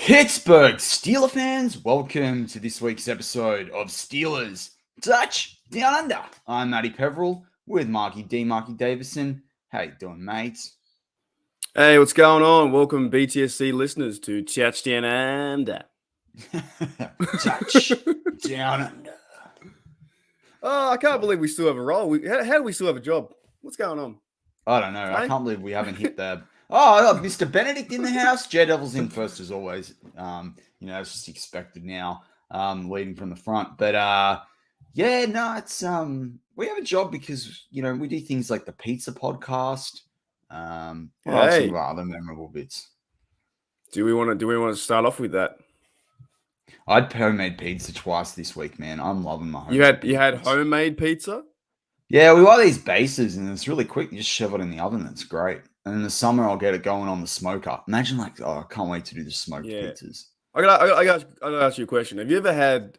Pittsburgh Steeler fans, welcome to this week's episode of Steelers Touch Down Under. I'm Matty Peverell with Marky D, Marky Davison. How you doing, mates? Hey, what's going on? Welcome, BTSC listeners, to Touch Down Under. Touch Down Under. Oh, I can't believe we still have a role. How do we still have a job? What's going on? I don't know. I can't believe we haven't hit the... Oh, look, Mr. Benedict in the house. Daredevil's in first as always. It's just expected now, leading from the front. But it's we have a job because we do things like the pizza podcast. What are some of our other memorable bits? Do we want to start off with that? I'd homemade pizza twice this week, man. I'm loving my home. You had homemade pizza? Yeah, we buy these bases and it's really quick. You just shove it in the oven. It's great. And in the summer, I'll get it going on the smoker. Imagine I can't wait to do the smoked pizzas. I gotta ask you a question. Have you ever had,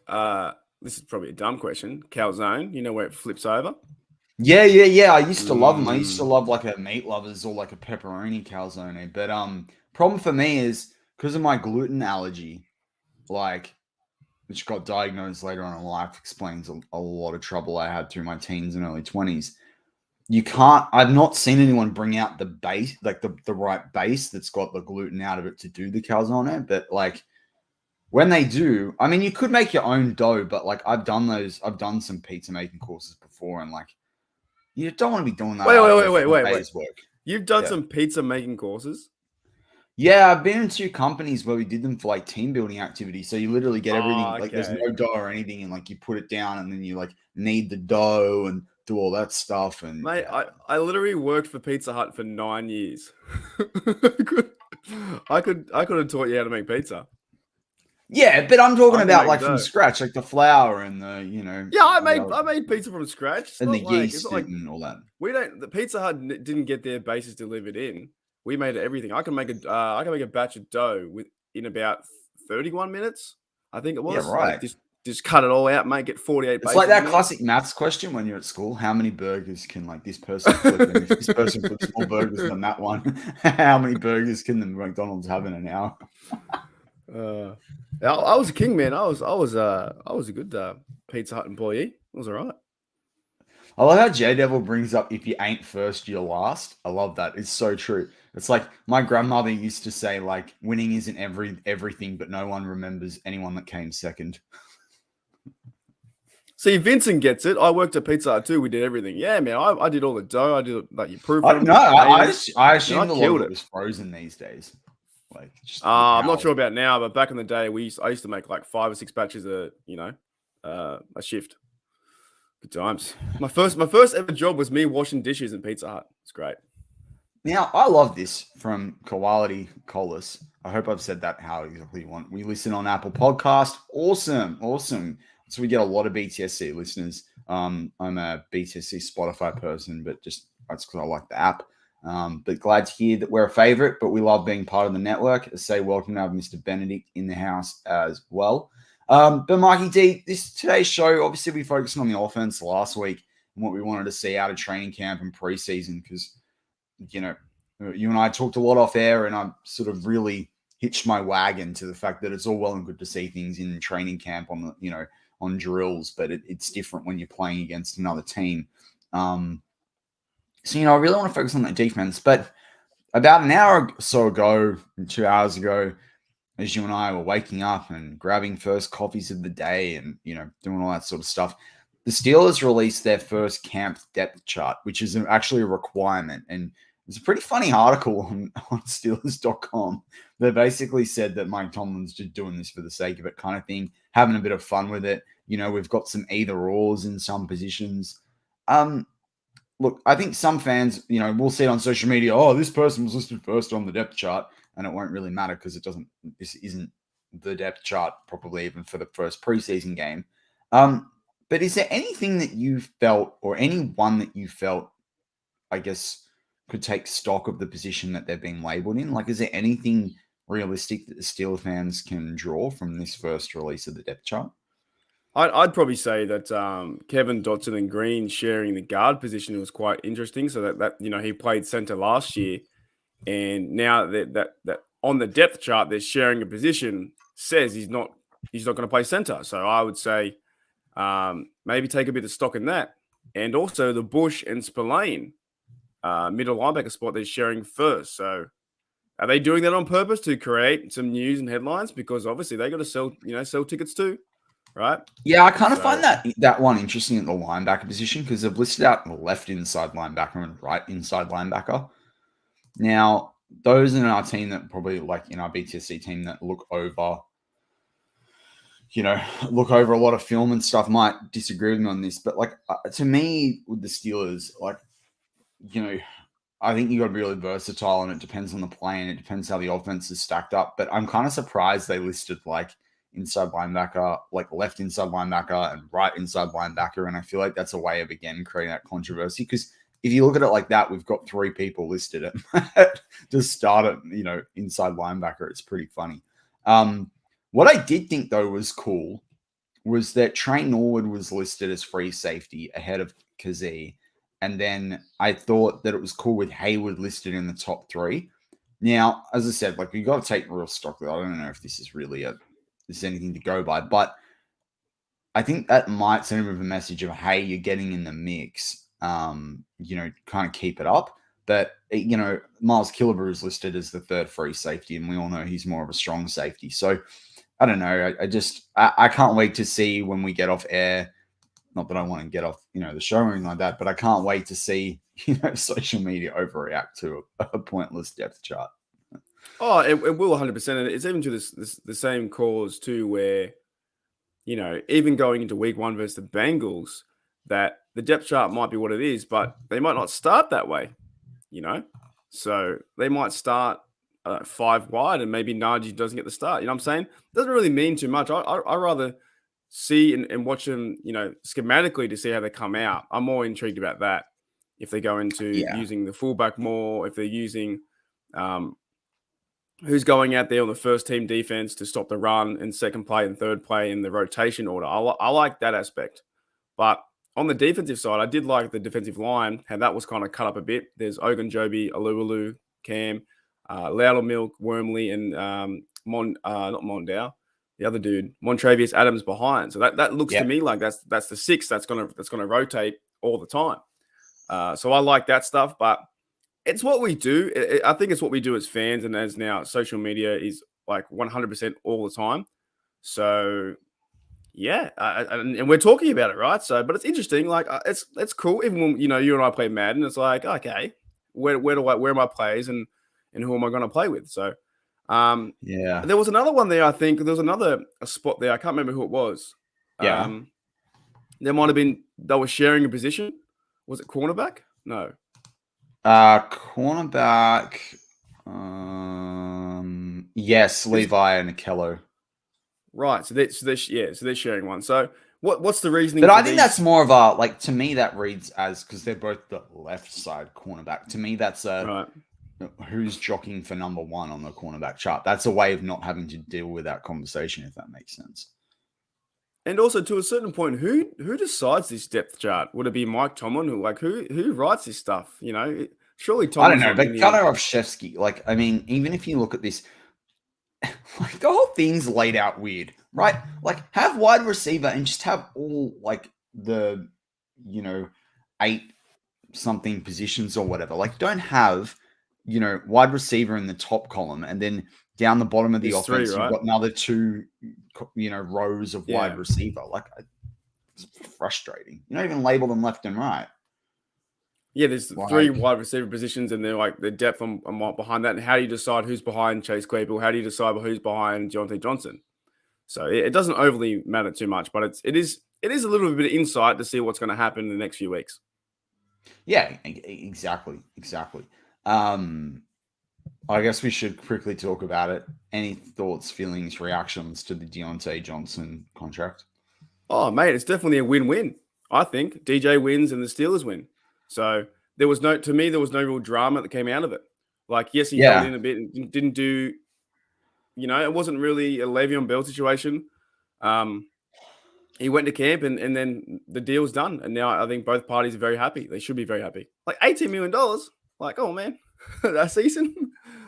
this is probably a dumb question, calzone, where it flips over? Yeah. I used to love them. I used to love like a meat lovers or like a pepperoni calzone. But problem for me is because of my gluten allergy, which got diagnosed later on in life, explains a lot of trouble I had through my teens and early 20s. I've not seen anyone bring out the base, like the right base that's got the gluten out of it to do the calzone. But when they do, I mean, you could make your own dough, but I've done some pizza making courses before, and you don't want to be doing that. Wait. You've done some pizza making courses? Yeah, I've been in 2 companies where we did them for team building activities. So you literally get everything, there's no dough or anything, and you put it down and then you knead the dough and do all that stuff. And mate, I literally worked for Pizza Hut for 9 years. I could have taught you how to make pizza. Yeah, but I'm talking about from scratch, the flour and the Yeah, I made pizza from scratch. It's and the yeast and all that. The Pizza Hut didn't get their bases delivered in. We made everything. I can make a batch of dough in about 31 minutes. I think it was. Yeah, right. Just cut it all out, make it 48 It's like that classic maths question when you're at school. How many burgers can this person flip? And if this person puts more burgers than that one, how many burgers can the McDonald's have in an hour? I was a king, man. I was a good Pizza Hut employee. It was all right. I love how J-Devil brings up, if you ain't first, you're last. I love that. It's so true. It's like my grandmother used to say, winning isn't everything, but no one remembers anyone that came second. See, Vincent gets it. I worked at Pizza Hut too. We did everything. Yeah, man. I did all the dough. I did you proof. I assume a lot of it was frozen these days. I'm not sure about now, but back in the day, I used to make 5 or 6 batches a shift. Good times. My first ever job was me washing dishes in Pizza Hut. It's great. Now, I love this from Quality Colas. I hope I've said that how exactly you want. We listen on Apple Podcast. Awesome. So we get a lot of BTSC listeners. I'm a BTSC Spotify person, but that's because I like the app. But glad to hear that we're a favorite, but we love being part of the network. Say welcome to have Mr. Benedict in the house as well. But Marky D, today's show, obviously we focused on the offense last week and what we wanted to see out of training camp and preseason because, you and I talked a lot off air and I sort of really hitched my wagon to the fact that it's all well and good to see things in training camp on drills, but it's different when you're playing against another team. So, I really want to focus on that defense, but about an hour or so ago, 2 hours ago, as you and I were waking up and grabbing first coffees of the day and, doing all that sort of stuff, the Steelers released their first camp depth chart, which is actually a requirement. And it's a pretty funny article on Steelers.com. They basically said that Mike Tomlin's just doing this for the sake of it kind of thing, having a bit of fun with it. We've got some either-ors in some positions. Look, I think some fans, we'll see it on social media, oh, this person was listed first on the depth chart, and it won't really matter because this isn't the depth chart probably even for the first preseason game. But is there anything that you felt or anyone that you felt, I guess, could take stock of the position that they're being labeled in? Is there anything realistic that the Steelers fans can draw from this first release of the depth chart? I'd probably say that Kevin Dotson and Green sharing the guard position was quite interesting. So that he played center last year, and now that on the depth chart, they're sharing a position, says he's not going to play center. So I would say maybe take a bit of stock in that. And also the Bush and Spillane middle linebacker spot they're sharing first. So are they doing that on purpose to create some news and headlines? Because obviously they got to sell tickets too, right? Yeah, I kind of find that one interesting at the linebacker position because they've listed out the left inside linebacker and right inside linebacker. Now, those in our team that probably like in our BTSC team that look over a lot of film and stuff might disagree with me on this, but like to me with the Steelers, like, I think you got to be really versatile and it depends on the play and it depends how the offense is stacked up. But I'm kind of surprised they listed like inside linebacker, like left inside linebacker and right inside linebacker. And I feel like that's a way of, again, creating that controversy because if you look at it like that, we've got 3 people listed at to start at, inside linebacker. It's pretty funny. What I did think, though, was cool was that Trey Norwood was listed as free safety ahead of Kazee. And then I thought that it was cool with Hayward listed in the top 3. Now, as I said, like, you got to take real stock with it. I don't know if this is really this is anything to go by, but I think that might send a message of, hey, you're getting in the mix. Kind of keep it up. But, Miles Killebrew is listed as the 3rd free safety, and we all know he's more of a strong safety. So, I don't know. I can't wait to see when we get off air. Not that I want to get off, the show or anything like that, but I can't wait to see, social media overreact to a pointless depth chart. Oh, it will 100%. And it's even to the same cause too, where, even going into week 1 versus the Bengals, that the depth chart might be what it is, but they might not start that way, So they might start 5 wide and maybe Najee doesn't get the start. You know what I'm saying? Doesn't really mean too much. I rather see and watch them, schematically to see how they come out. I'm more intrigued about that. If they go into using the fullback more, if they're using who's going out there on the first team defense to stop the run and second play and third play in the rotation order. I like that aspect. But on the defensive side, I did like the defensive line, how that was kind of cut up a bit. There's Ogunjobi, Alualu, Cam, Loudermilk, Wormley, and not Mondow. The other dude, Montravius Adams behind. So that looks to me like that's the 6 that's gonna rotate all the time. So I like that stuff, but it's what we do. I think it's what we do as fans, and as now social media is like 100% all the time. So yeah, and we're talking about it, right? So, but it's interesting. Like it's cool. Even when you and I play Madden, it's like, okay, where are my plays and who am I going to play with? So. There was another one there. I think there was a spot there. I can't remember who it was. Yeah. There might have been, they were sharing a position. Was it cornerback? No. Cornerback. Yes, Levi and Akello. Right. So they're sharing one. So what's the reasoning? But I think that's more of a, like, to me that reads as, because they're both the left side cornerback. To me, that's who's jockeying for number 1 on the cornerback chart. That's a way of not having to deal with that conversation, if that makes sense. And also, to a certain point, who decides this depth chart? Would it be Mike Tomlin? Who writes this stuff? Surely Tomlin. I don't know, but Kadarov-Shevsky, like, I mean, even if you look at this, like, the whole thing's laid out weird, right? Like, have wide receiver and just have all, like, the, 8 something positions or whatever. Like, don't have, wide receiver in the top column, and then down the bottom of the offense, you've got another 2, rows of wide receiver. Like, it's frustrating. You don't even label them left and right. Yeah, there's 3 wide receiver positions, and they're like the depth on behind that. And how do you decide who's behind Chase Claypool? How do you decide who's behind Deontay Johnson? So it doesn't overly matter too much, but it is a little bit of insight to see what's going to happen in the next few weeks. Yeah, exactly. I guess we should quickly talk about it. Any thoughts, feelings, reactions to the Deontay Johnson contract? Oh, mate, it's definitely a win-win. I think DJ wins and the Steelers win. So there was no real drama that came out of it. Like, yes, he held in a bit and didn't do, it wasn't really a Le'Veon Bell situation. He went to camp and then the deal's done. And now I think both parties are very happy. They should be very happy. Like $18 million. Like, oh man, that season.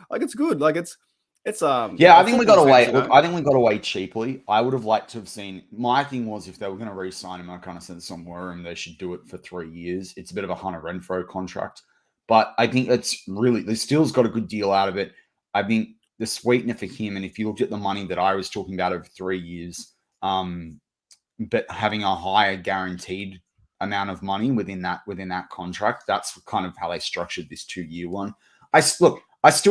Like, it's good. Like, it's It's Yeah, I think we got away. You Look, know? I think we got away cheaply. I would have liked to have seen. My thing was if they were going to re-sign him, I kind of said somewhere, and they should do it for 3 years. It's a bit of a Hunter Renfro contract, but I think it's really the Steelers got a good deal out of it. I think the sweetener for him, and if you looked at the money that I was talking about over 3 years, but having a higher guaranteed amount of money within that contract, that's kind of how they structured this 2-year one. I still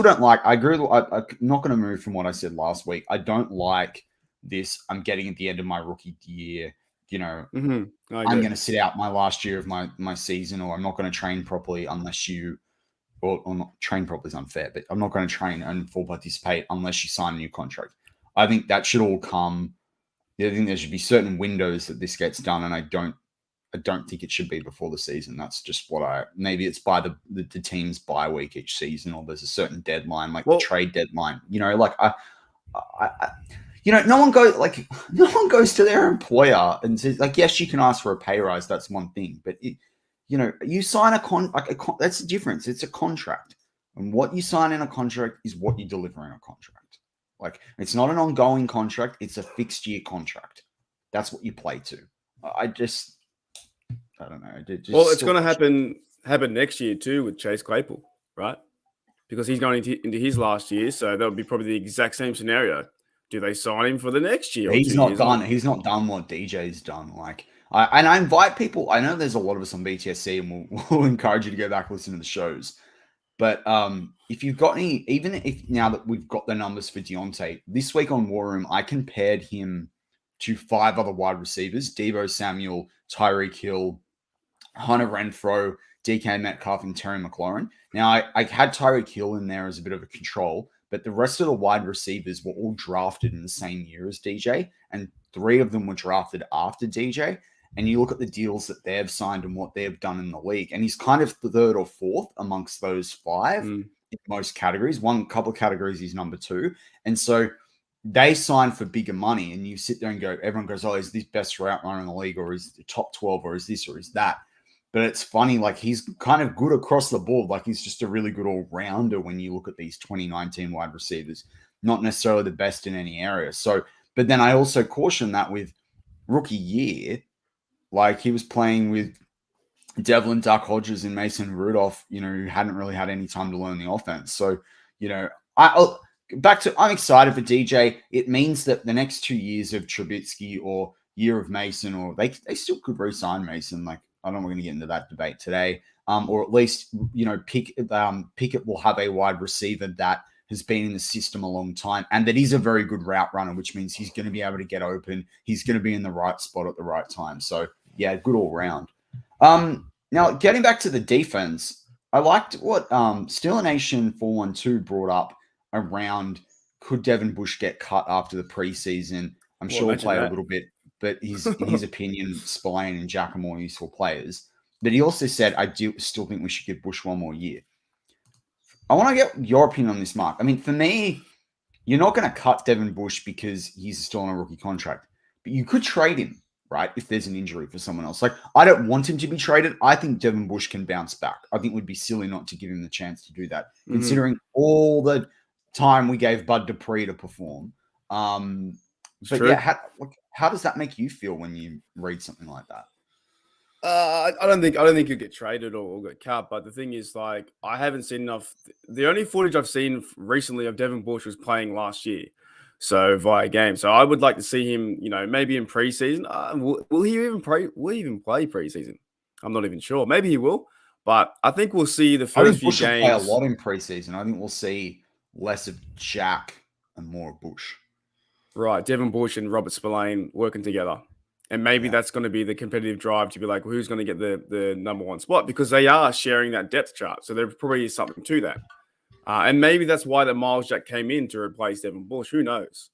don't like. I agree. I'm not going to move from what I said last week. I don't like this. I'm getting at the end of my rookie year. I'm going to sit out my last year of my season, or I'm not going to train properly unless you, or not train properly is unfair, but I'm not going to train and full participate unless you sign a new contract. I think that should all come. I think there should be certain windows that this gets done, and I don't think it should be before the season. That's just maybe it's by the team's bye week each season, or there's a certain deadline, like the trade deadline. No one goes to their employer and says, like, yes, you can ask for a pay rise. That's one thing, but you sign that's the difference. It's a contract, and what you sign in a contract is what you deliver in a contract. Like, it's not an ongoing contract; it's a fixed year contract. That's what you play to. I don't know. It's going to happen next year too with Chase Claypool, right? Because he's going into his last year, so that would be probably the exact same scenario. Do they sign him for the next year? He's not done. He's not done what DJ's done. Like, I invite people. I know there's a lot of us on BTSC, and we'll encourage you to go back and listen to the shows. But if you've got any, even if now that we've got the numbers for Deontay this week on War Room, I compared him to 5 other wide receivers: Deebo Samuel, Tyreek Hill, Hunter Renfro, DK Metcalf, and Terry McLaurin. Now, I had Tyreek Hill in there as a bit of a control, but the rest of the wide receivers were all drafted in the same year as DJ, and 3 of them were drafted after DJ. And you look at the deals that they've signed and what they've done in the league, and he's kind of 3rd or 4th amongst those 5 in most categories. One couple of categories, he's number 2. And so they sign for bigger money, and you sit there and go, everyone goes, oh, is this best route runner in the league, or is the top 12, or is this, or is that? But it's funny, like, he's kind of good across the board. Like, he's just a really good all-rounder when you look at these 2019 wide receivers. Not necessarily the best in any area. So, but then I also caution that with rookie year, like, he was playing with Devlin, Duck Hodges, and Mason Rudolph, who hadn't really had any time to learn the offense. So, I'm excited for DJ. It means that the next 2 years of Trubisky or year of Mason, or they still could re-sign Mason. Like, I don't know, we're going to get into that debate today. Or at least, Pickett will have a wide receiver that has been in the system a long time, and that is a very good route runner, which means he's going to be able to get open. He's going to be in the right spot at the right time. So, yeah, good all round. Now, getting back to the defense, I liked what Steeler Nation 412 brought up around, could Devin Bush get cut after the preseason? I'm sure we'll play a little bit, but in his opinion, Spillane and Jack are more useful players. But he also said, I do still think we should give Bush 1 more year. I want to get your opinion on this, Mark. I mean, for me, you're not going to cut Devin Bush because he's still on a rookie contract, but you could trade him, right, if there's an injury for someone else. Like, I don't want him to be traded. I think Devin Bush can bounce back. I think it would be silly not to give him the chance to do that, considering all the time we gave Bud Dupree to perform. But true. Yeah, how does that make you feel when you read something like that? I don't think he'll get traded or get cut. But the thing is, like, I haven't seen enough. The only footage I've seen recently of Devin Bush was playing last year, so via game. So I would like to see him, maybe in preseason. Will he even play? Will he even play preseason? I'm not even sure. Maybe he will, but I think we'll see the first few games. Will play a lot in preseason. I think we'll see less of Jack and more of Bush. Right, Devin Bush and Robert Spillane working together. And maybe that's going to be the competitive drive to be like, well, who's going to get the number 1 spot? Because they are sharing that depth chart. So there probably is something to that. And maybe that's why the Miles Jack came in to replace Devin Bush. Who knows?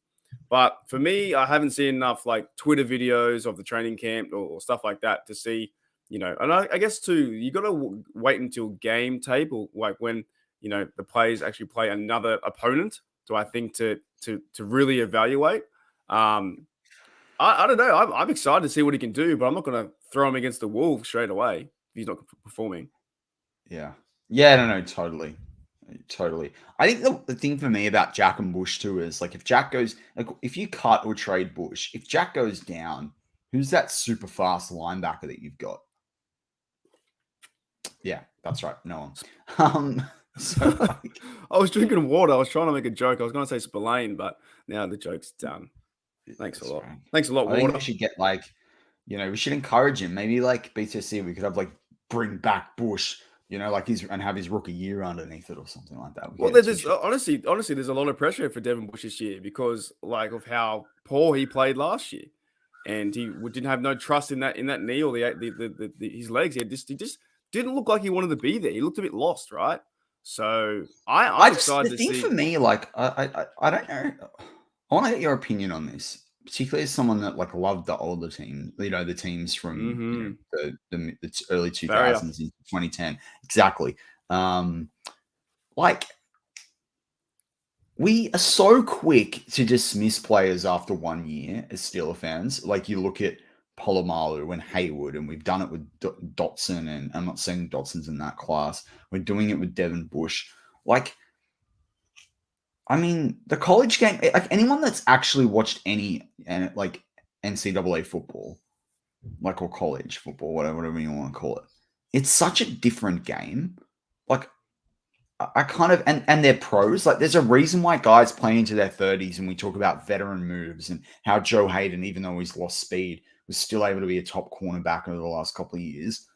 But for me, I haven't seen enough like Twitter videos of the training camp or stuff like that to see, and I guess too, you got to wait until game tape or like when, the players actually play another opponent. Do I think to really evaluate? I don't know. I'm excited to see what he can do, but I'm not going to throw him against the wall straight away if he's not performing. Yeah. Yeah, no, totally. Totally. I think the thing for me about Jack and Bush too is like if Jack goes, like if you cut or trade Bush, if Jack goes down, who's that super fast linebacker that you've got? Yeah, that's right. No one. So like, I was drinking water. I was trying to make a joke. I was going to say Spillane, but now the joke's done. Thanks a lot. right. Thanks a lot, I think water. we should get like, we should encourage him. Maybe like BTSC, we could have like bring back Bush, like and have his rookie year underneath it or something like that. Well, there's honestly, there's a lot of pressure for Devin Bush this year because like of how poor he played last year, and he didn't have no trust in that knee or his legs. He just didn't look like he wanted to be there. He looked a bit lost, right? So I'm excited to see. The thing for me, like I don't know. I want to get your opinion on this, particularly as someone that like loved the older team, the teams from the early 2000s into 2010. Exactly. Like we are so quick to dismiss players after 1 year as Steeler fans. Like you look at Palomalu and Haywood, and we've done it with Dotson, and I'm not saying Dotson's in that class. We're doing it with Devin Bush. Like, I mean, the college game, like anyone that's actually watched any like NCAA football, like or college football, whatever you want to call it, it's such a different game. Like, I kind of and they're pros. Like, there's a reason why guys play into their 30s, and we talk about veteran moves and how Joe Hayden, even though he's lost speed, was still able to be a top cornerback over the last couple of years.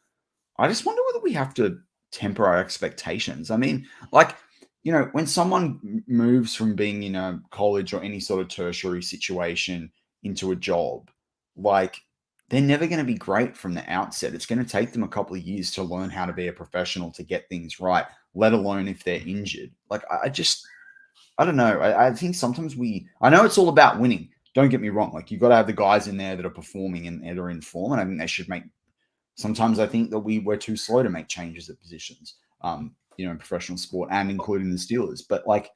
I just wonder whether we have to temper our expectations. I mean, like, when someone moves from being in a college or any sort of tertiary situation into a job, like, they're never going to be great from the outset. It's going to take them a couple of years to learn how to be a professional, to get things right, let alone if they're injured. Like, I don't know. I think sometimes I know it's all about winning. Don't get me wrong. Like, you've got to have the guys in there that are performing and that are in form. And I think they should make, sometimes I think that we're too slow to make changes at positions, in professional sport and including the Steelers. But like,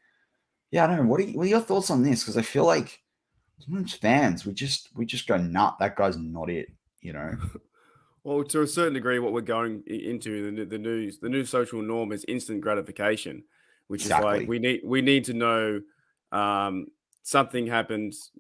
yeah, I don't know. What are your thoughts on this? Because I feel like sometimes fans, we just go, nah, that guy's not it, Well, to a certain degree, what we're going into the new social norm is instant gratification, which is like we need to know something happens,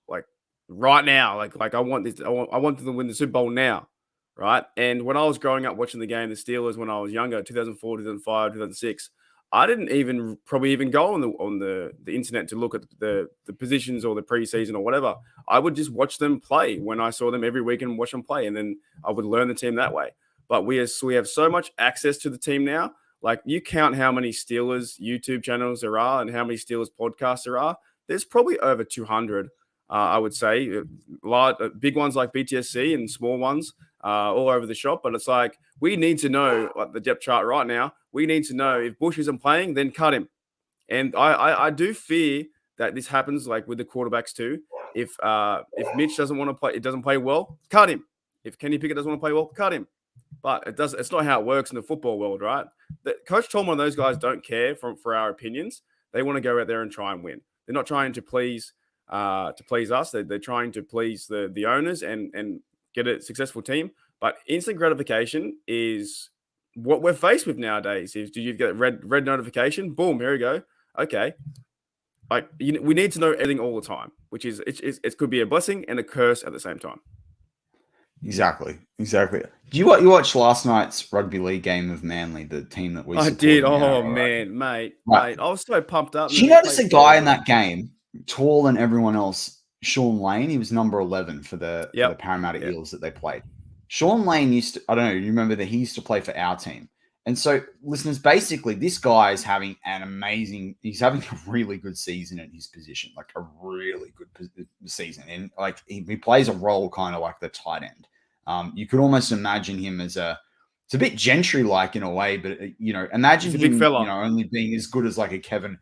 like right now. Like I want this, I want them to win the Super Bowl now, right? And when I was growing up watching the game, the Steelers, when I was younger, 2004, 2005, 2006. I didn't probably even go on the internet to look at the positions or the preseason or whatever. I would just watch them play when I saw them every week and watch them play, and then I would learn the team that way. But we have so much access to the team now. Like, you count how many Steelers YouTube channels there are and how many Steelers podcasts there are. There's probably over 200. I would say big ones like BTSC and small ones all over the shop. But it's like we need to know, like the depth chart right now. We need to know if Bush isn't playing, then cut him. And I do fear that this happens like with the quarterbacks too. If Mitch doesn't want to play, it doesn't play well, cut him. If Kenny Pickett doesn't want to play well, cut him. But it's not how it works in the football world, right? Coach Tolman and those guys don't care for our opinions. They want to go out there and try and win. They're not trying to please us. They're trying to please the owners and get a successful team. But instant gratification is what we're faced with nowadays. Do you get a red notification? Boom, here we go. Okay. We need to know everything all the time, which is it could be a blessing and a curse at the same time. Exactly. You watched last night's rugby league game of Manly, the team that we I did. Oh, man, mate. I was so pumped up. Did you notice a guy in that game, taller than everyone else, Sean Lane? He was number 11 for the Parramatta Eels that they played. Sean Lane used to, I don't know, you remember that he used to play for our team. And so, listeners, basically, this guy is having he's having a really good season in his position, like a really good season. And like he plays a role kind of like the tight end. You could almost imagine him as it's a bit Gentry-like in a way, but imagine him, big fella. Only being as good as like a Kevin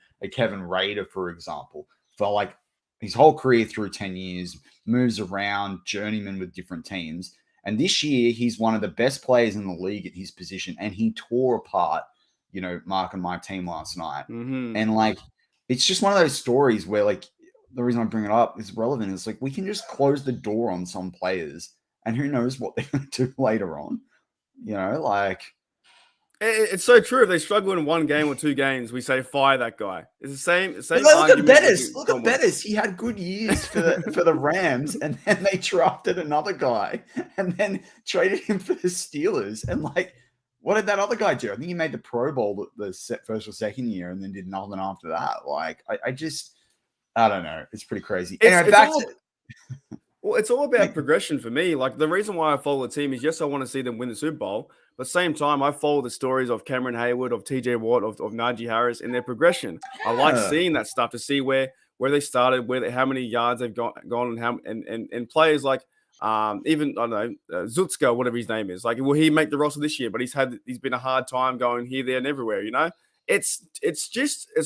Rader, for example, for like his whole career through 10 years, moves around, journeyman with different teams. And this year, he's one of the best players in the league at his position. And he tore apart, Mark and my team last night. Mm-hmm. And like, it's just one of those stories where like, the reason I bring it up is relevant. It's like, we can just close the door on some players and who knows what they're going to do later on. Like, It's so true. If they struggle in one game or two games, we say fire that guy. It's the same But look at argument. Bettis. Look at Bettis. He had good years for the Rams, and then they drafted another guy, and then traded him for the Steelers. And like, what did that other guy do? I think he made the Pro Bowl the first or second year, and then did nothing after that. Like, I don't know. It's pretty crazy. Well, it's all about progression for me. Like, the reason why I follow the team is, yes, I want to see them win the Super Bowl. But at the same time, I follow the stories of Cameron Hayward, of TJ Watt, of Najee Harris in their progression. I like seeing that stuff to see where they started, how many yards they've gone, and how and players like even I don't know Zutska, whatever his name is. Like, will he make the roster this year? But he's been a hard time going here, there, and everywhere. You know, it's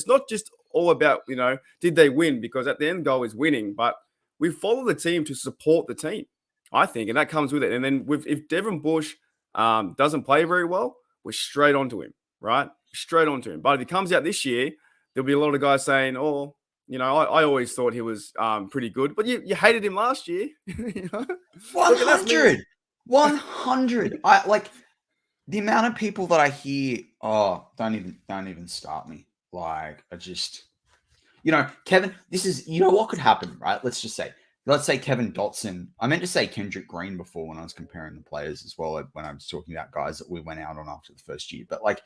not just all about, you know, did they win, because at the end goal is winning, but we follow the team to support the team, I think, and that comes with it. And then if Devin Bush doesn't play very well, we're straight onto him, right? Straight onto him. But if he comes out this year, there'll be a lot of guys saying, "Oh, you know, I always thought he was pretty good, but you hated him last year." You know? 100. I like the amount of people that I hear. Oh, don't even start me. Like, I just, you know, Kevin, this is, you know what could happen, right? Let's say Kevin Dotson. I meant to say Kendrick Green before when I was comparing the players as well, when I was talking about guys that we went out on after the first year. But like,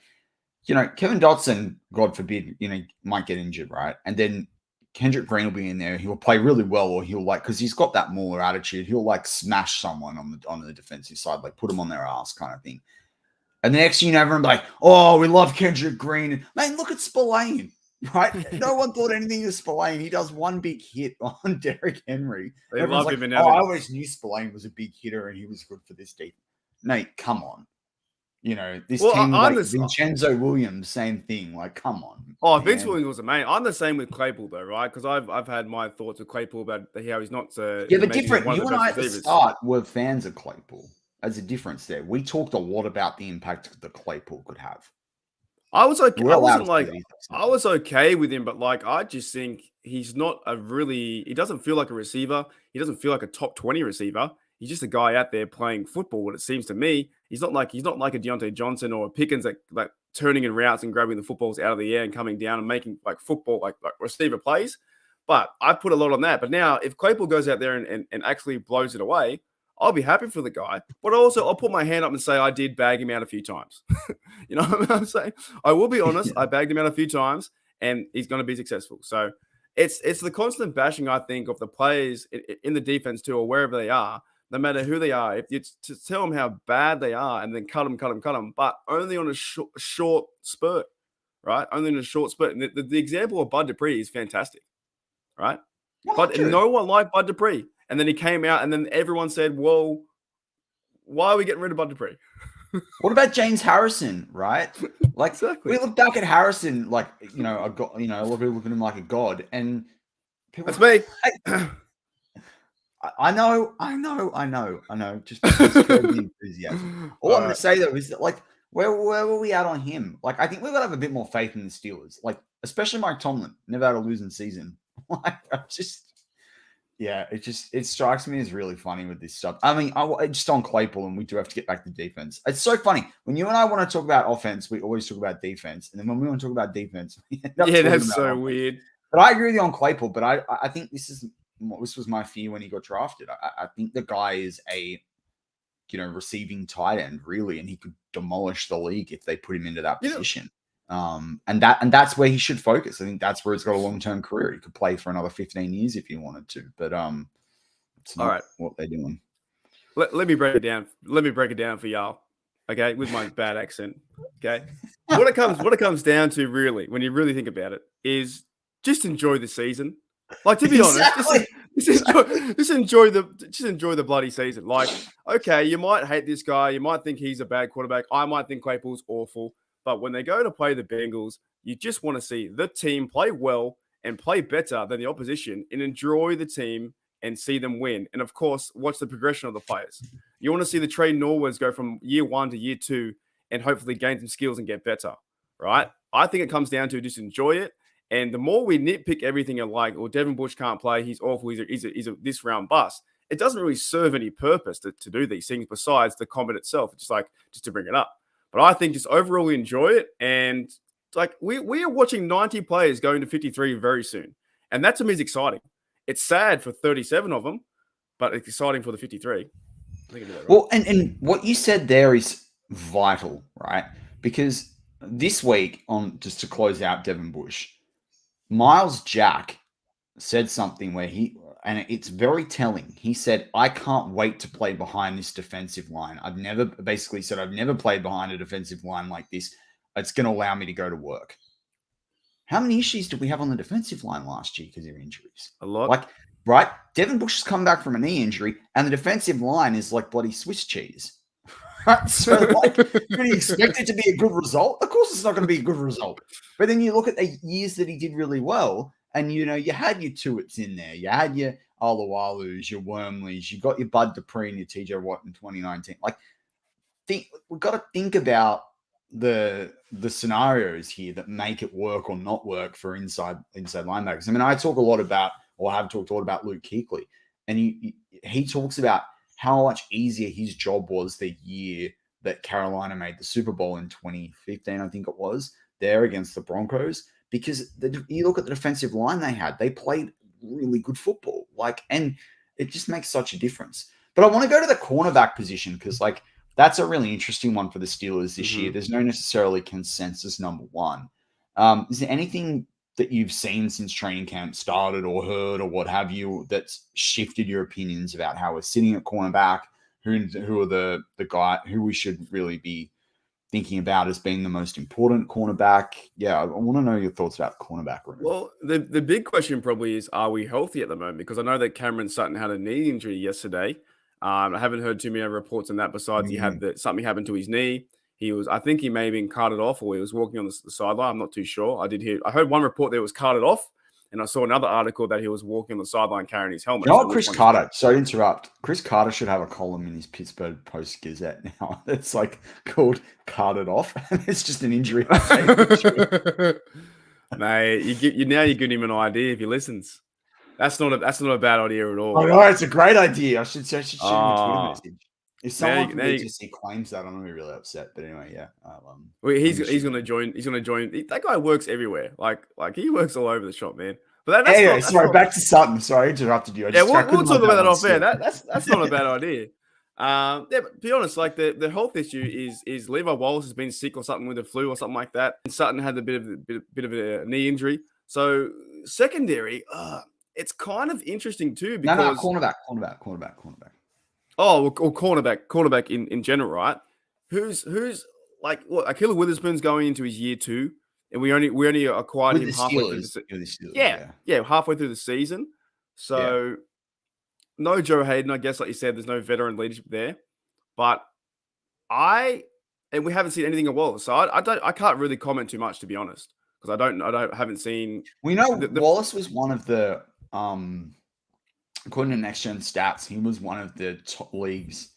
you know, Kevin Dotson, God forbid, you know, might get injured, right? And then Kendrick Green will be in there. He'll play really well, or he'll like, because he's got that Mauler attitude, he'll like smash someone on the defensive side, like put them on their ass kind of thing. And the next thing you know, everyone's like, "Oh, we love Kendrick Green." Man, look at Spillane, right? No one thought anything of Spillane. He does one big hit on Derrick Henry. Everyone's like, "Oh, I always knew Spillane was a big hitter and he was good for this team." Nate, come on. You know, this team, like Vincenzo Williams, same thing. Like, come on. Oh, Vince Williams was amazing. I'm the same with Claypool, though, right? Because I've had my thoughts of Claypool about how he's not. Yeah, but different. You and I at the start were fans of Claypool. There's a difference there. We talked a lot about the impact that Claypool could have. I was okay. I was okay with him, but like, I just think he's not he doesn't feel like a receiver. He doesn't feel like a top 20 receiver. He's just a guy out there playing football. What it seems to me, he's not like a Deontay Johnson or a Pickens that like turning in routes and grabbing the footballs out of the air and coming down and making like football like receiver plays. But I put a lot on that. But now, if Claypool goes out there and actually blows it away, I'll be happy for the guy. But also, I'll put my hand up and say I did bag him out a few times. You know what I'm saying? I will be honest. I bagged him out a few times, and he's going to be successful. So it's the constant bashing, I think, of the players in the defense too, or wherever they are, no matter who they are. If you to tell them how bad they are and then cut them, but only on a short spurt, right? Only in a short spurt. And the example of Bud Dupree is fantastic, right? But no one liked Bud Dupree. And then he came out, and then everyone said, "Well, why are we getting rid of Bud Dupree?" What about James Harrison, right? Like, exactly. We look back at Harrison, like, you know, a god, you know, a lot of people look at him like a god, and people, that's me. I know. Just the enthusiasm. All I'm going to say though is that, like, where were we at on him? Like, I think we've got to have a bit more faith in the Steelers, like, especially Mike Tomlin. Never had a losing season. Like, yeah, it strikes me as really funny with this stuff. I mean, just on Claypool, and we do have to get back to defense. It's so funny. When you and I want to talk about offense, we always talk about defense. And then when we want to talk about defense, that's so offense. Weird. But I agree with you on Claypool, but I think this was my fear when he got drafted. I think the guy is a, you know, receiving tight end, really, and he could demolish the league if they put him into that position. And that's where he should focus. I think that's where he's got a long-term career. He could play for another 15 years if he wanted to, but it's not what they're doing. Let me break it down. Let me break it down for y'all. Okay, with my bad accent. Okay, what it comes down to, really, when you really think about it, is just enjoy the season. Like, to be honest, just enjoy the bloody season. Like, okay, you might hate this guy, you might think he's a bad quarterback. I might think Claypool's awful. But when they go to play the Bengals, you just want to see the team play well and play better than the opposition and enjoy the team and see them win. And, of course, watch the progression of the players. You want to see the Trey Norwoods go from year 1 to year 2 and hopefully gain some skills and get better, right? I think it comes down to just enjoy it. And the more we nitpick everything and like, well, Devin Bush can't play, he's awful, he's a this round bust, it doesn't really serve any purpose to do these things besides the comment itself, just to bring it up. But I think just overall we enjoy it. And like we are watching 90 players going to 53 very soon. And that to me is exciting. It's sad for 37 of them, but it's exciting for the 53. I think I did that right. Well, and what you said there is vital, right? Because this week, on just to close out Devin Bush, Miles Jack said something where and it's very telling. He said, I can't wait to play behind this defensive line. I've never played behind a defensive line like this. It's going to allow me to go to work. How many issues did we have on the defensive line last year because of injuries? A lot. Like, right? Devin Bush has come back from a knee injury, and the defensive line is like bloody Swiss cheese. Right? So, like, can you expect it to be a good result? Of course, it's not going to be a good result. But then you look at the years that he did really well, and you had your Tuits in there, you had your Alawalus, your Wormleys, you got your Bud Dupree and your TJ Watt in 2019. Like, we've got to think about the scenarios here that make it work or not work for inside linebackers. I mean, I talk a lot about, or have talked a lot about Luke Kuechly, and he talks about how much easier his job was the year that Carolina made the Super Bowl in 2015, I think it was, there against the Broncos, because you look at the defensive line they played really good football, and it just makes such a difference. But I want to go to the cornerback position because, that's a really interesting one for the Steelers this year. There's no necessarily consensus number one. Is there anything that you've seen since training camp started or heard or what have you that's shifted your opinions about how we're sitting at cornerback, who are the guy who we should really be thinking about as being the most important cornerback? Yeah, I want to know your thoughts about cornerback room. Well, the big question probably is, are we healthy at the moment? Because I know that Cameron Sutton had a knee injury yesterday. I haven't heard too many reports on that besides he had something happened to his knee. I think he may have been carted off, or he was walking on the sideline. I'm not too sure. I heard one report that it was carted off, and I saw another article that he was walking on the sideline carrying his helmet. You know what, Chris Carter? Sorry to interrupt. Chris Carter should have a column in his Pittsburgh Post-Gazette now. It's called "Carted Off," and it's just an injury. Mate, you're giving him an idea if he listens. That's not a bad idea at all. Oh no, it's a great idea. I should shoot him a Twitter message. If someone from BTSC claims that, I'm gonna be really upset. But anyway, yeah. He's gonna join. He's gonna join. That guy works everywhere. Like he works all over the shop, man. But back to Sutton. Sorry, I interrupted you. We'll talk about that off air. That's not a bad idea. But be honest, the health issue is Levi Wallace has been sick or something with the flu or something like that, and Sutton had a bit of a knee injury. So secondary, it's kind of interesting too because cornerback. Oh, well, cornerback in general, right? Who's Akila Witherspoon's going into his year 2, and we only acquired him halfway through the season. Yeah, halfway through the season. So no Joe Hayden, I guess, like you said, there's no veteran leadership there. But we haven't seen anything of Wallace, so I can't really comment too much, to be honest, because I haven't seen. We know Wallace was one of the according to Next Gen Stats, he was one of the league's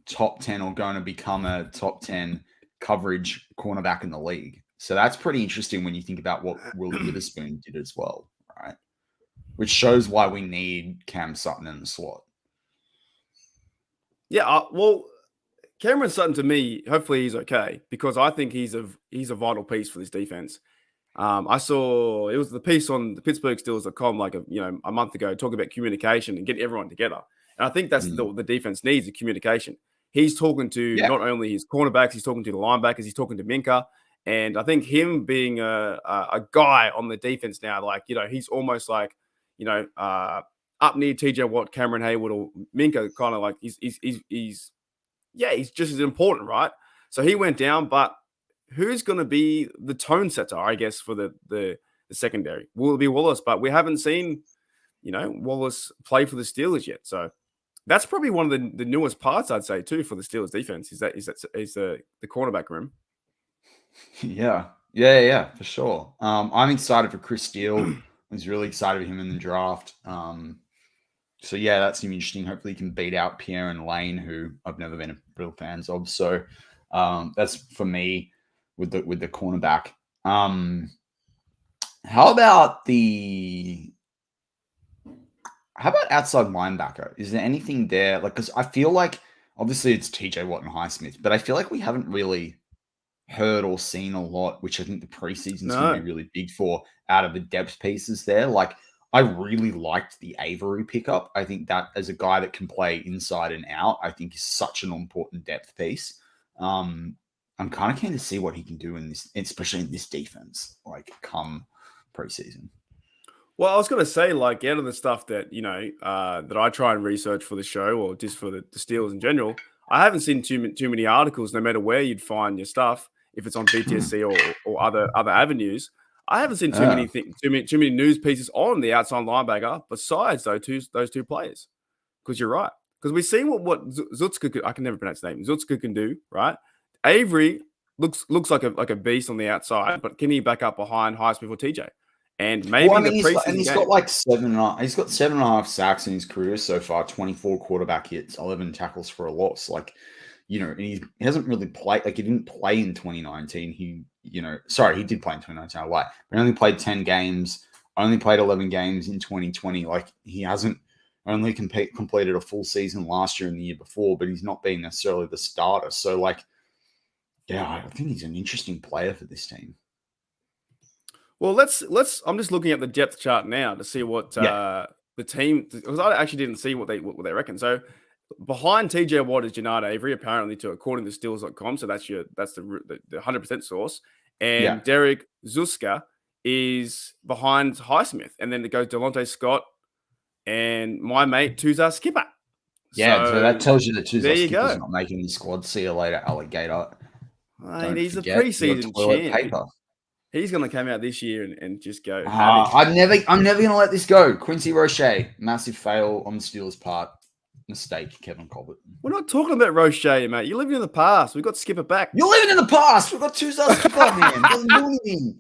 top 10 or going to become a top 10 coverage cornerback in the league. So that's pretty interesting when you think about what Will Witherspoon did as well, right? Which shows why we need Cam Sutton in the slot. Yeah, well, Cameron Sutton, to me, hopefully he's okay, because I think he's a vital piece for this defense. I saw it was the piece on the PittsburghSteelers.com a month ago talking about communication and getting everyone together. And I think that's the defense needs, the communication. He's talking to not only his cornerbacks, he's talking to the linebackers, he's talking to Minka. And I think him being a guy on the defense now, he's almost up near TJ Watt, Cameron Hayward, or Minka, kind of he's just as important, right? So he went down, but who's going to be the tone setter, I guess, for the secondary? Will it be Wallace? But we haven't seen, Wallace play for the Steelers yet. So that's probably one of the newest parts, I'd say, too, for the Steelers defense is the cornerback room. Yeah, for sure. I'm excited for Chris Steele. I was really excited for him in the draft. So yeah, that's interesting. Hopefully he can beat out Pierre and Lane, who I've never been a real fans of. So that's for me with the cornerback. How about outside linebacker? Is there anything there? Because I feel like obviously it's TJ Watt and Highsmith, but I feel like we haven't really heard or seen a lot, which I think the preseason's going No. to be really big for out of the depth pieces there. Like, I really liked the Avery pickup. I think that as a guy that can play inside and out, I think is such an important depth piece. I'm kind of keen to see what he can do in this, especially in this defense, like come preseason. Well, I was going to say, like, out of the stuff that, that I try and research for the show or just for the Steelers in general, I haven't seen too many articles, no matter where you'd find your stuff, if it's on BTSC or other avenues. I haven't seen too many news pieces on the outside linebacker besides those two players. Because you're right. Because we've seen what Zutska I can never pronounce his name. Zutska can do, right? Avery looks like a beast on the outside, but can he back up behind Highsmith or TJ? And maybe he's got like 7.5. He's got 7.5 sacks in his career so far. 24 quarterback hits, 11 tackles for a loss. Like, and he hasn't really played. Like, he didn't play in 2019. He did play in 2019. But he only played 10 games. Only played 11 games in 2020. Like, he hasn't only completed a full season last year and the year before, but he's not been necessarily the starter. So, like, yeah, I think he's an interesting player for this team. Well, let's. I'm just looking at the depth chart now to see what the team, because I actually didn't see what they reckon. So behind TJ Watt is Jannard Avery, apparently, according to Steelers.com. So that's the 100% source. And Derek Zuska is behind Highsmith, and then it goes Delonte Scott and my mate Tuzar Skipper. Yeah, so that tells you that Tuzar Skipper's not making the squad. See you later, alligator. He's a preseason champ. He's going to come out this year and just go. I'm never going to let this go. Quincy Roche, massive fail on the Steelers' part. Mistake, Kevin Colbert. We're not talking about Roche, mate. You're living in the past. We've got Skipper back. You're living in the past. We've got Tuzar Skipper, man. Doesn't do anything.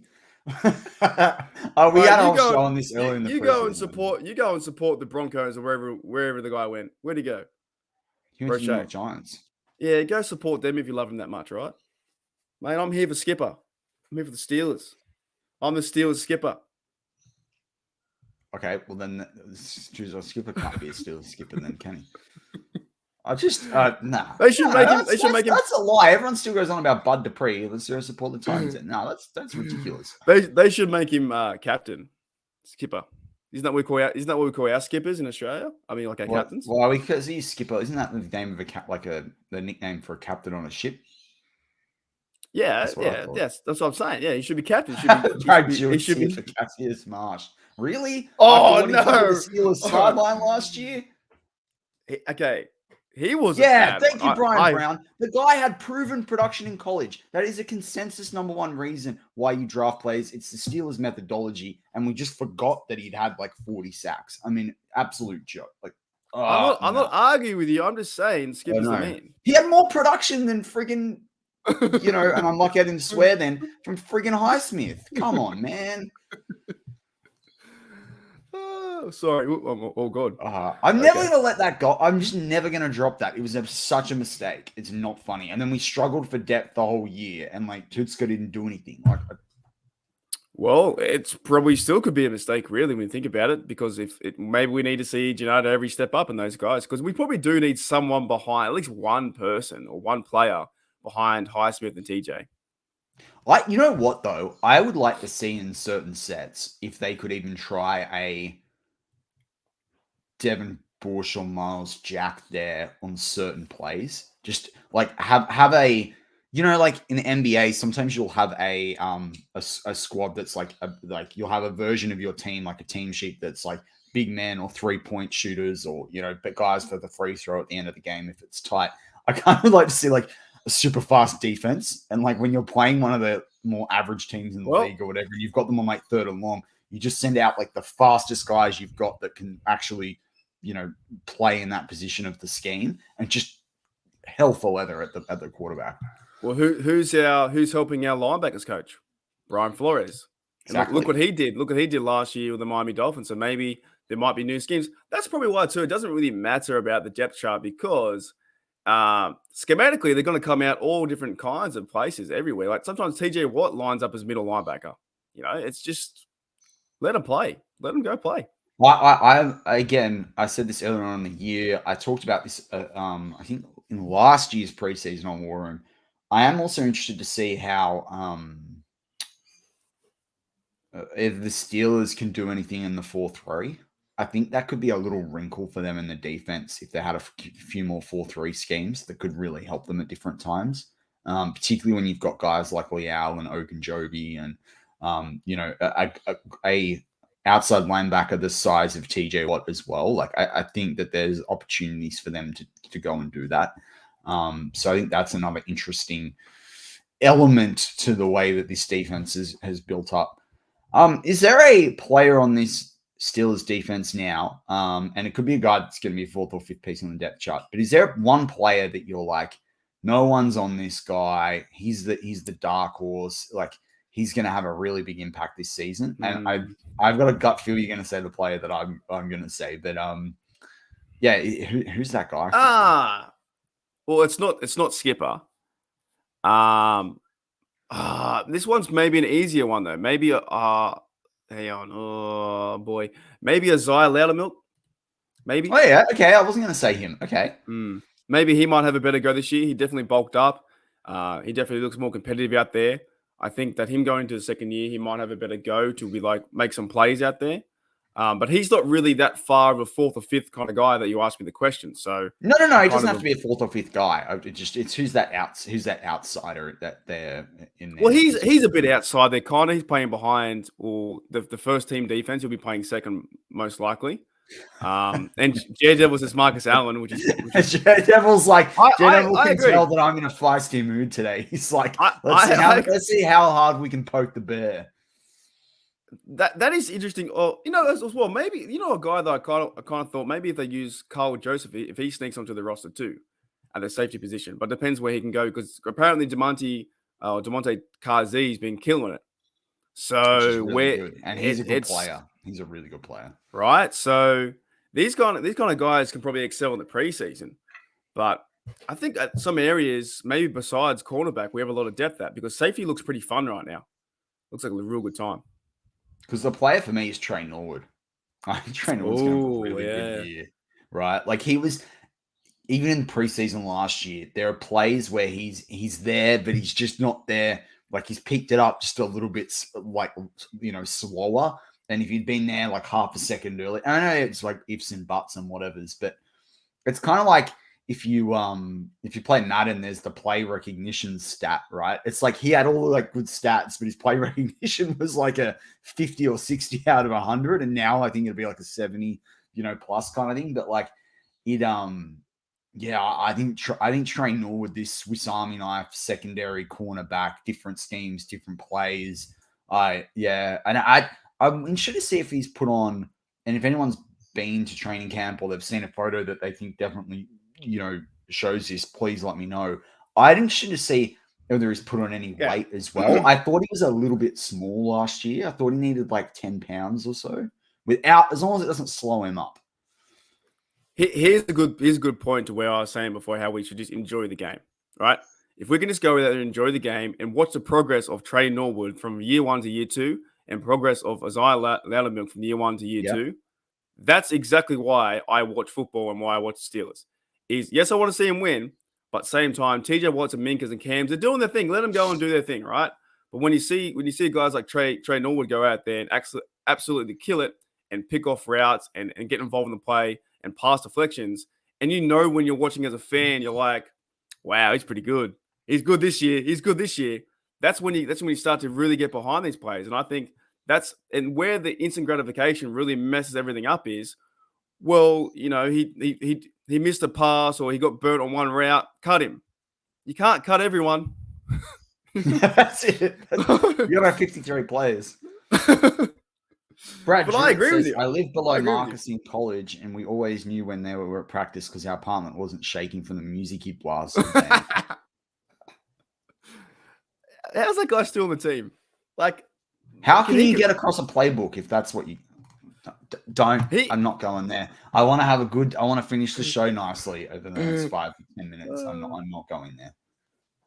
We had a show on this earlier in the You go and support the Broncos or wherever the guy went. Where'd he go? He went to the New York Giants. Yeah, go support them if you love him that much, right? Mate, I'm here for Skipper. I'm here for the Steelers. I'm the Steelers skipper. Okay, well then Tuzar Skipper can't be a Steelers skipper then, can he? I just nah. They should make him. That's a lie. Everyone still goes on about Bud Dupree. Let's support the Titans. No, that's ridiculous. They should make him captain, skipper. Isn't that what we call our skippers in Australia? I mean, like our captains. Well, because he's skipper, isn't that the name of the nickname for a captain on a ship? Yeah, that's what I'm saying. Yeah, he should be captain. He should be for Cassius Marsh. Really? Oh no! The Steelers sideline last year. Okay, he was. Yeah, thank you, Brian Brown. The guy had proven production in college. That is a consensus number one reason why you draft players. It's the Steelers methodology, and we just forgot that he'd had like 40 sacks. I mean, absolute joke. Like, I'm not arguing with you. I'm just saying, Skipper's the man. He had more production than friggin'. And I'm not getting to swear then from friggin' Highsmith. Come on, man. Oh, sorry. Oh, God. I'm never going to let that go. I'm just never going to drop that. It was such a mistake. It's not funny. And then we struggled for depth the whole year, and like Tutska didn't do anything. Well, it's probably still could be a mistake, really, when you think about it, because maybe we need to see Jannard Avery step up in those guys, because we probably do need someone behind, at least one person or one player behind Highsmith and TJ. You know what, though? I would like to see in certain sets if they could even try a Devin Bush or Miles Jack there on certain plays. Just like have a, like in the NBA, sometimes you'll have a squad that's like you'll have a version of your team, like a team sheet that's like big men or 3-point shooters or, but guys for the free throw at the end of the game if it's tight. I kind of like to see like a super fast defense. And like when you're playing one of the more average teams in the league or whatever, you've got them on like third and long, you just send out like the fastest guys you've got that can actually, play in that position of the scheme and just hell for leather at the quarterback. Well, who's helping our linebackers coach? Brian Flores. Exactly. Look what he did. Look what he did last year with the Miami Dolphins. So maybe there might be new schemes. That's probably why too. It doesn't really matter about the depth chart because schematically, they're going to come out all different kinds of places everywhere. Like sometimes TJ Watt lines up as middle linebacker. It's just let him play. Let him go play. I said this earlier on in the year. I talked about this, I think in last year's preseason on War Room. I am also interested to see how if the Steelers can do anything in the 4-3. I think that could be a little wrinkle for them in the defense if they had a few more 4-3 schemes that could really help them at different times, particularly when you've got guys like Leal and Ogunjobi and, a outside linebacker the size of TJ Watt as well. Like, I think that there's opportunities for them to go and do that. So I think that's another interesting element to the way that this defense has built up. Is there a player on this Steelers defense now? And it could be a guy that's going to be a fourth or fifth piece on the depth chart. But is there one player that you're like, no one's on this guy? He's the dark horse. Like, he's going to have a really big impact this season. And I've got a gut feel you're going to say the player that I'm going to say. But yeah, who's that guy? Well, it's not Skipper. This one's maybe an easier one though. Maybe hang on. Oh boy. Maybe Isaiah Loudermilk. Maybe. Oh yeah, okay. I wasn't gonna say him. Okay. Maybe he might have a better go this year. He definitely bulked up. He definitely looks more competitive out there. I think that him going to the second year, he might have a better go to be like make some plays out there. But he's not really that far of a fourth or fifth kind of guy that you asked me the question. So no. He doesn't have to be a fourth or fifth guy. It's who's that outsider that they're in there. Well, he's a bit outside there, kind of. He's playing behind or the first team defense. He'll be playing second most likely. And Daredevil's is Marcus Allen, which is Daredevil's like Daredevil can tell that I'm in a feisty mood today. He's like, let's see how hard we can poke the bear. That is interesting. Or as well, maybe a guy that I kind of thought maybe if they use Carl Joseph, if he sneaks onto the roster too, at the safety position, but depends where he can go because apparently Deontay Kazee's been killing it. So really and he's a good player. He's a really good player, right? So these kind of guys can probably excel in the preseason, but I think at some areas, maybe besides cornerback, we have a lot of depth at because safety looks pretty fun right now. Looks like a real good time. Because the player for me is Trey Norwood. I think Trey Norwood's going to have a really good year, right? Like he was, even in preseason last year, there are plays where he's there, but he's just not there. Like he's picked it up just a little bit, like slower than if he'd been there like half a second early. I know it's like ifs and buts and whatever's, but it's kind of like if you play Madden, there's the play recognition stat, right? It's like he had all the like good stats, but his play recognition was like a 50 or 60 out of 100, and now I think it'll be like a 70, plus kind of thing. But like it, I think Trey Norwood, this Swiss Army knife, secondary cornerback, different schemes, different plays. I'm interested to see if he's put on, and if anyone's been to training camp or they've seen a photo that they think definitely shows this, please let me know. I'm interested to see whether he's put on any weight as well. I thought he was a little bit small last year. I thought he needed like 10 pounds or so as long as it doesn't slow him up. Here's a good point to where I was saying before how we should just enjoy the game, right? If we can just go with that and enjoy the game and watch the progress of Trey Norwood from year 1 to year 2 and progress of Isaiah Loudermilk from year 1 to year 2, that's exactly why I watch football and why I watch the Steelers. Yes, I want to see him win, but same time, TJ Watts and Minkas and Cams, they're doing their thing. Let them go and do their thing, right? But when you see guys like Trey Norwood go out there and absolutely kill it and pick off routes and get involved in the play and pass deflections, and when you're watching as a fan, you're like, wow, he's pretty good. He's good this year. He's good this year. That's when you start to really get behind these players. And I think and where the instant gratification really messes everything up is, well, he missed a pass or he got burnt on one route. Cut him. You can't cut everyone. That's it. You got to have 53 players. Brad, but I agree with you. I lived below Marcus in college, and we always knew when they were at practice because our apartment wasn't shaking from the music he blasted. How's that guy still on the team? Like, how can you get across a playbook if that's what you don't? I'm not going there. I want to finish the show nicely over the next 5 to 10 minutes. I'm not going there.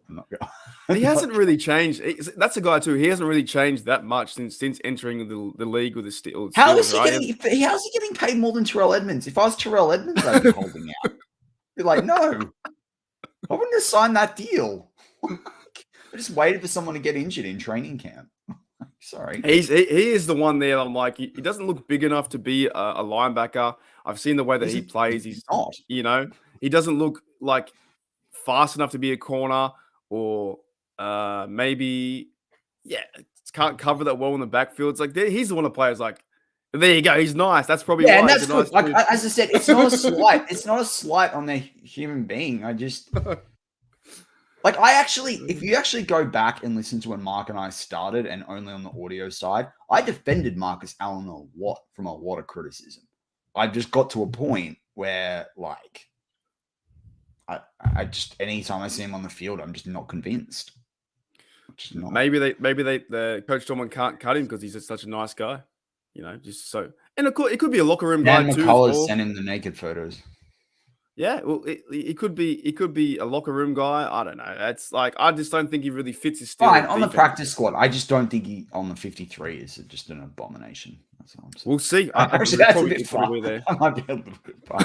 I'm not going. He hasn't really changed. That's a guy too. He hasn't really changed that much since entering the league with the Steelers. How is he getting paid more than Terrell Edmonds? If I was Terrell Edmonds, I'd be holding out. Be like, no, I wouldn't have signed that deal. I just waited for someone to get injured in training camp. Sorry. He is the one there. I'm like, he doesn't look big enough to be a linebacker. I've seen the way that he plays. He's not. He doesn't look like fast enough to be a corner, or maybe, can't cover that well in the backfield. It's like he's the one of the players like, there you go. He's nice. That's probably why. And that's nice good. Like, as I said, it's not a slight. It's not a slight on their human being. I just like if you actually go back and listen to when Mark and I started, and only on the audio side, I defended Marcus Allen from a lot of criticism. I just got to a point where, like, I just, anytime I see him on the field, I'm just not convinced. Just not. Maybe the coach Dorman can't cut him because he's just such a nice guy. Just so, and it could be a locker room guy too. McCullough sent him the naked photos. Yeah, well, it could be a locker room guy. I don't know. That's like, I just don't think he really fits his style. Fine, on the practice squad, I just don't think he on the 53 is just an abomination. That's all I'm saying. We'll see. Actually, that's a bit far. There. I might be a little bit far.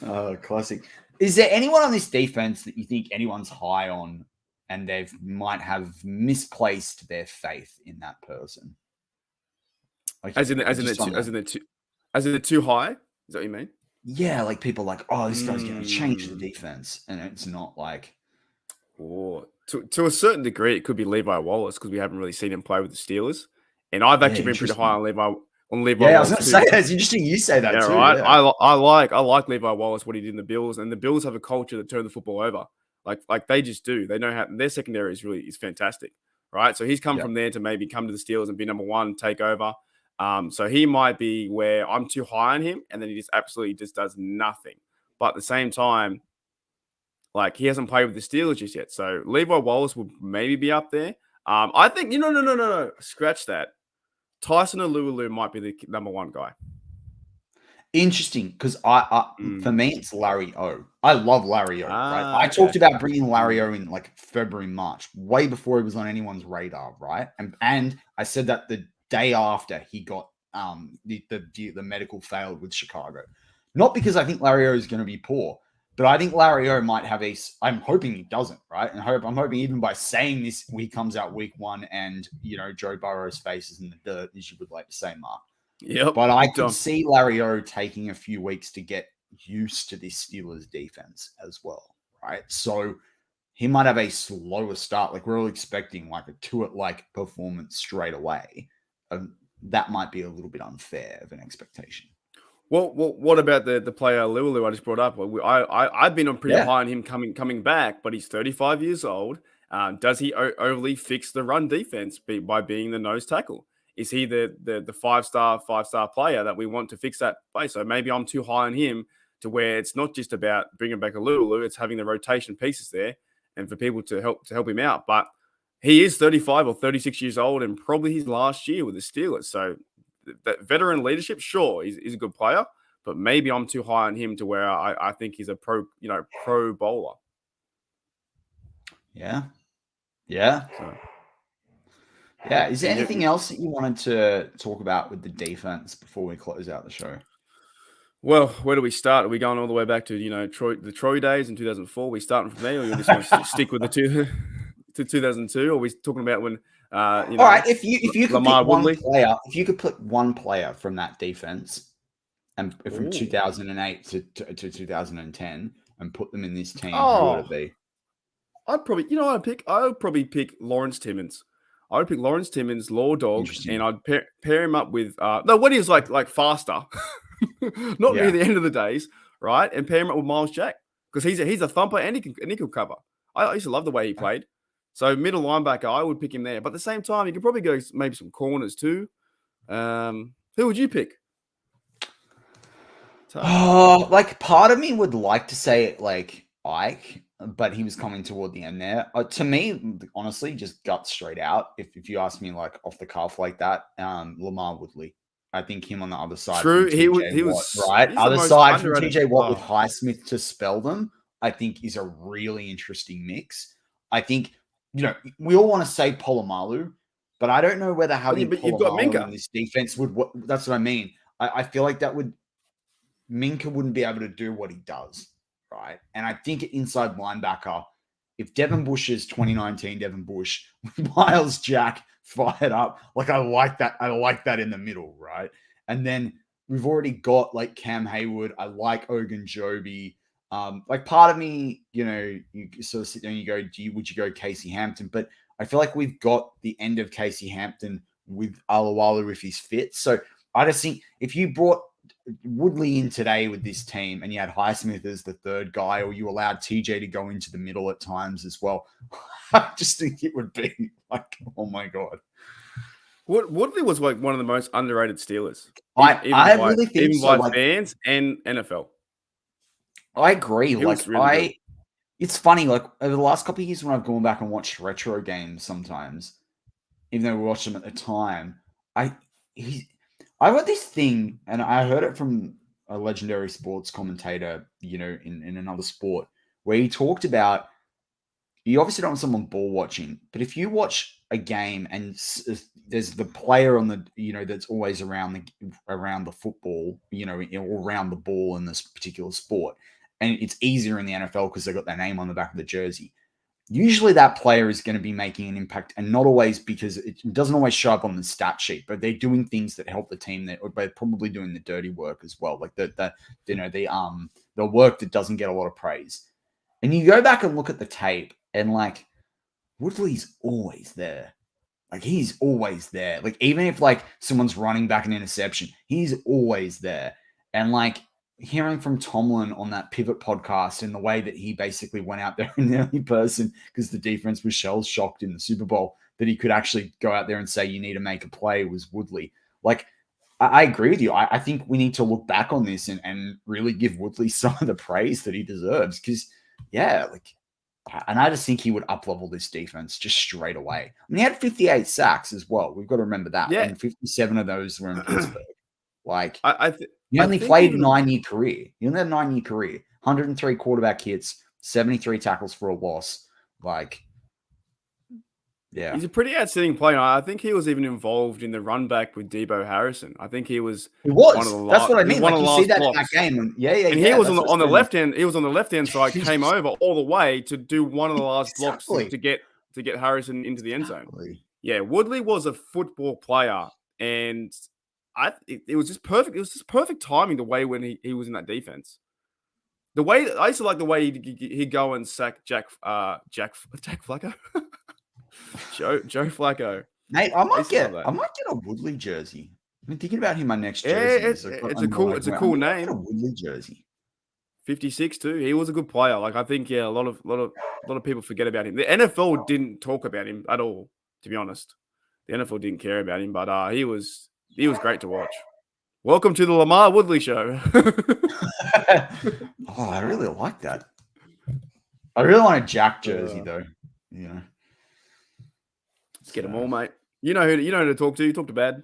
Oh, classic. Is there anyone on this defense that you think anyone's high on, and they might have misplaced their faith in that person? Like, as in they're too high? Is that what you mean? Yeah, like people like, oh, this guy's going to change the defense, and it's not like. Or to a certain degree, it could be Levi Wallace, because we haven't really seen him play with the Steelers, and I've actually been pretty high on Levi. Yeah, I was going to say that's interesting. You say that too. Right. Yeah. I like Levi Wallace, what he did in the Bills, and the Bills have a culture that turn the football over. Like they just do. They know how their secondary is fantastic, right? So he's come from there to maybe come to the Steelers and be number one, take over. So he might be where I'm too high on him, and then he just absolutely does nothing. But at the same time, like, he hasn't played with the Steelers just yet. So Levi Wallace would maybe be up there. I think no. Scratch that. Tyson Alualu might be the number one guy. Interesting, because for me it's Larry O. I love Larry O. Right? I talked about bringing Larry O in like February, March, way before he was on anyone's radar, right? And I said that the day after he got the medical failed with Chicago. Not because I think Larry O is going to be poor, but I think Larry O might have I'm hoping he doesn't, right? And I'm hoping even by saying this, he comes out week one and, Joe Burrow's face is in the dirt, as you would like to say, Mark. Yep. But I could see Larry O taking a few weeks to get used to this Steelers defense as well, right? So he might have a slower start. Like, we're all expecting like a two-at-like performance straight away. That might be a little bit unfair of an expectation. Well, what about the player Lulu I just brought up? I've been on pretty high on him coming back, but he's 35 years old. Does he overly fix the run defense by being the nose tackle? Is he the five-star player that we want to fix that play? So maybe I'm too high on him to where it's not just about bringing back a Lulu, it's having the rotation pieces there and for people to help him out. But he is 35 or 36 years old and probably his last year with the Steelers. So that veteran leadership, sure, he's a good player, but maybe I'm too high on him to where I think he's a pro bowler. Yeah. Is there anything else that you wanted to talk about with the defense before we close out the show? Well, where do we start? Are we going all the way back to the Troy days in 2004? Are we starting from there, or you just want to stick with the 2002? Or are we talking about when? All right, if you could Lamar pick one Woodley? player, if you could pick one player from that defense, and from 2008 to 2010, and put them in this team, who would it be? I'd probably, I would probably pick Lawrence Timmons. I would pick Lawrence Timmons, Law Dog, and I'd pair him up with when he was like faster, not near the end of the days, right? And pair him up with Miles Jack, because he's a thumper and he can cover. I used to love the way he played. So middle linebacker, I would pick him there. But at the same time, you could probably go maybe some corners too. Who would you pick? Like, part of me would like to say like Ike, but he was coming toward the end there. To me, honestly, just gut straight out. If you ask me like off the cuff like that, Lamar Woodley. I think him on the other side. True, he was right. Other side from TJ Watt with Highsmith to spell them, I think is a really interesting mix. I think, we all want to say Polamalu, but I don't know whether having Polamalu in this defense would. That's what I mean. I feel like Minka wouldn't be able to do what he does, right? And I think at inside linebacker, if Devin Bush is 2019 Devin Bush, Miles Jack fired up, like I like that. I like that in the middle, right? And then we've already got like Cam Hayward. I like Ogunjobi. Like part of me, you sort of sit there and you go, would you go Casey Hampton? But I feel like we've got the end of Casey Hampton with Alualu if he's fit. So I just think if you brought Woodley in today with this team and you had Highsmith as the third guy, or you allowed TJ to go into the middle at times as well, I just think it would be like, oh my God. Woodley was like one of the most underrated Steelers. I really think even so, by fans and NFL. I agree. Really it's funny, like over the last couple of years when I've gone back and watched retro games sometimes, even though we watched them at the time, I got this thing, and I heard it from a legendary sports commentator, in another sport, where he talked about, you obviously don't want someone ball watching, but if you watch a game and there's the player on the, that's always around the football, or around the ball in this particular sport, and it's easier in the NFL because they've got their name on the back of the jersey. Usually that player is going to be making an impact, and not always, because it doesn't always show up on the stat sheet, but they're doing things that help the team, or they're probably doing the dirty work as well. Like the work that doesn't get a lot of praise. And you go back and look at the tape, and like Woodley's always there. Like he's always there. Like even if like someone's running back an interception, he's always there. And like hearing from Tomlin on that Pivot podcast and the way that he basically went out there in the only person, because the defense was shell-shocked in the Super Bowl, that he could actually go out there and say, you need to make a play, was Woodley. Like, I agree with you. I think we need to look back on this and really give Woodley some of the praise that he deserves. Because, yeah, like, and I just think he would up-level this defense just straight away. I mean, he had 58 sacks as well. We've got to remember that. Yeah. And 57 of those were in Pittsburgh. Like, he I only played a 9-year career. He only had a 9-year career. 103 quarterback hits, 73 tackles for a loss. Like, yeah. He's a pretty outstanding player. I think he was even involved in the run back with Debo Harrison. I think he was. He was. That's what I mean. Like, you see that blocks. In that game. And he was on the left hand. He was on the left hand side. Came over all the way to do one of the last blocks to get Harrison into the end zone. Yeah, Woodley was a football player, and it was just perfect. It was just perfect timing the way when he was in that defense. The way I used to like the way he'd go and sack Jack Flacco. Joe Flacco. Mate, I might get a Woodley jersey. I've been thinking about him my next jersey. It's a cool name. Get a Woodley jersey. 56 too. He was a good player. Like I think, yeah, a lot of people forget about him. The NFL didn't talk about him at all, to be honest. The NFL didn't care about him, but he was great to watch. Welcome to the Lamar Woodley Show. Oh, I really like that. I really want a Jack jersey though. Let's get them all, mate. You know who to talk to. You talk to Bad.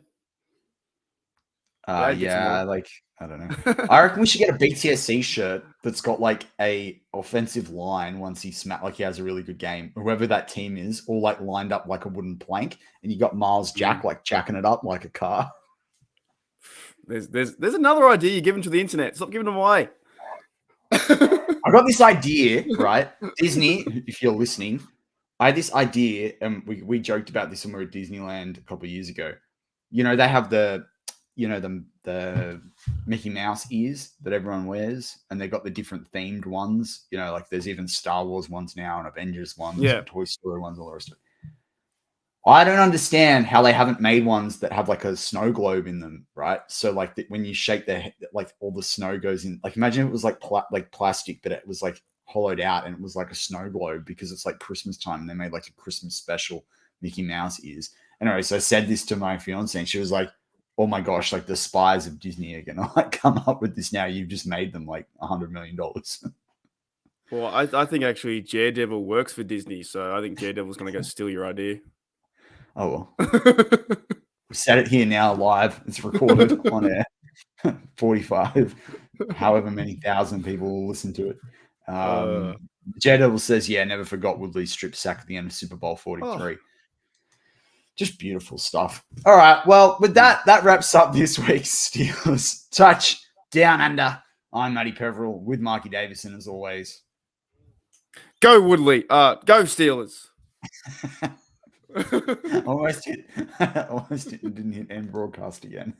Yeah, like I don't know. I reckon we should get a BTSC shirt that's got like a offensive line once he he has a really good game. Whoever that team is, all like lined up like a wooden plank, and you got Miles Jack like jacking it up like a car. There's another idea you're giving to the internet. Stop giving them away. I got this idea, right? Disney, if you're listening, I had this idea, and we joked about this when we were at Disneyland a couple of years ago. They have the Mickey Mouse ears that everyone wears, and they've got the different themed ones. Like there's even Star Wars ones now and Avengers ones, and Toy Story ones, all the rest of it. I don't understand how they haven't made ones that have like a snow globe in them, right? So like when you shake their head, like all the snow goes in. Like imagine it was like plastic, but it was like hollowed out, and it was like a snow globe because it's like Christmas time, and they made like a Christmas special Mickey Mouse ears. Anyway, so I said this to my fiance, and she was like, "Oh my gosh, like the spies of Disney are gonna like come up with this now. You've just made them like $100 million." Well, I think actually Daredevil works for Disney, so I think Daredevil's gonna go steal your idea. Oh well. We said it here now live. It's recorded on air. 45, however many thousand people will listen to it. Daredevil says, yeah, never forgot Woodley's strip sack at the end of Super Bowl 43. Just beautiful stuff. All right. Well, with that wraps up this week's Steelers Touch Down Under. I'm Matty Peverell with Marky Davison as always. Go Woodley. Go Steelers. Almost didn't hit end broadcast again.